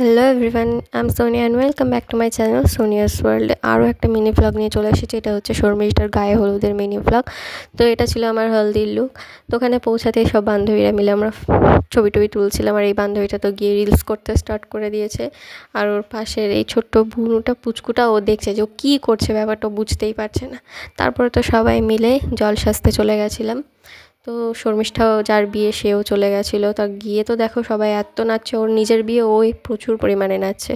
Hello everyone, I am Sonia and welcome back to my channel Sonia's world. আরও একটা mini blog নিয়ে চলে এসেছি। এটা হচ্ছে শর্মিষ্ঠার গায়ে হলুদের মিনি ব্লগ। তো এটা ছিল আমার হলদির লুক। তো ওখানে পৌঁছাতেই সব বান্ধবীরা মিলে আমরা ছবি টবি তুলছিলাম। আর এই বান্ধবীটা তো গিয়ে রিলস করতে স্টার্ট করে দিয়েছে। আর ওর পাশের এই ছোট্ট বুনুটা পুচকুটা ও দেখছে যে ও কী করছে, ব্যাপারটা বুঝতেই পারছে না। তারপরে তো সবাই মিলে জল সাজতে চলে গেছিলাম। তো শর্মিষ্ঠাও, যার বিয়ে, সেও চলে গেছিলো। তা গিয়ে তো দেখো সবাই এত নাচছে, ওর নিজের বিয়ে ওই প্রচুর পরিমাণে নাচছে।